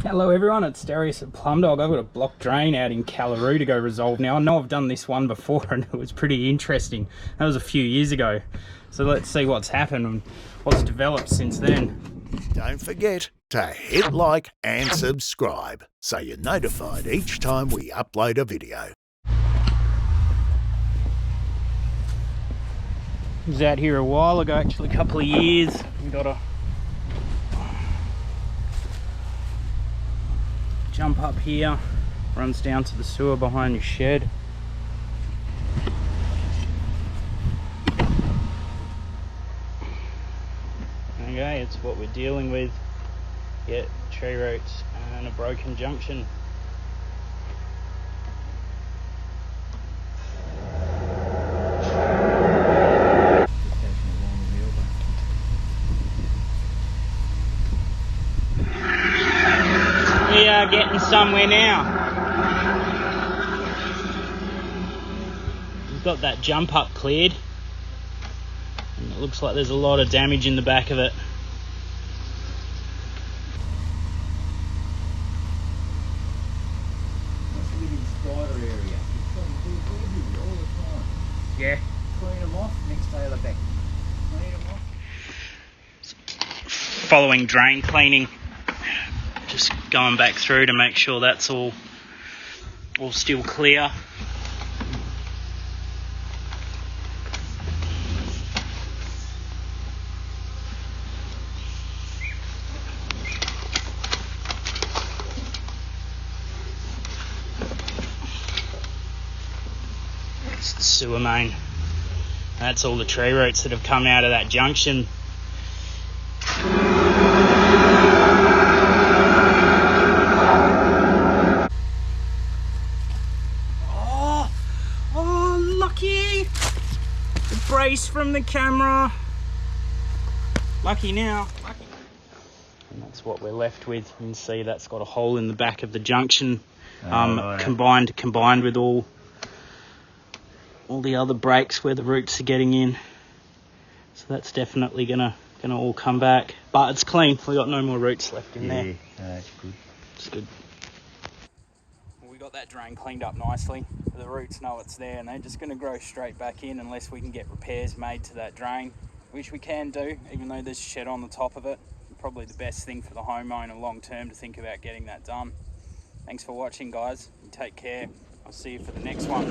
Hello everyone, it's Darius at Plumbdog. I've got a block drain out in Kallaroo to go resolve now. I know I've done this one before and it was pretty interesting. That was a few years ago. So let's see what's happened and what's developed since then. Don't forget to hit like and subscribe so you're notified each time we upload a video. I was out here a while ago, actually a couple of years. We got a jump up here, runs down to the sewer behind your shed. Okay, it's what we're dealing with. Yet tree roots and a broken junction. We are getting somewhere now. We've got that jump up cleared. And it looks like there's a lot of damage in the back of it. Spider area. It's all the time. Yeah. Clean them off, next day they're back. Clean them off. Following drain cleaning. Just going back through to make sure that's all still clear. It's the sewer main. That's all the tree roots that have come out of that junction. Oh, lucky! The brace from the camera. Lucky now. Lucky. And that's what we're left with. You can see that's got a hole in the back of the junction, combined with all the other breaks where the roots are getting in. So that's definitely gonna all come back. But it's clean. We got no more roots left in there. Yeah, that's good. It's good. Well, we got that drain cleaned up nicely. The roots know it's there and they're just going to grow straight back in unless we can get repairs made to that drain, which we can do, even though there's shed on the top of it. Probably the best thing for the homeowner long term to think about getting that done. Thanks for watching, guys. You take care. I'll see you for the next one.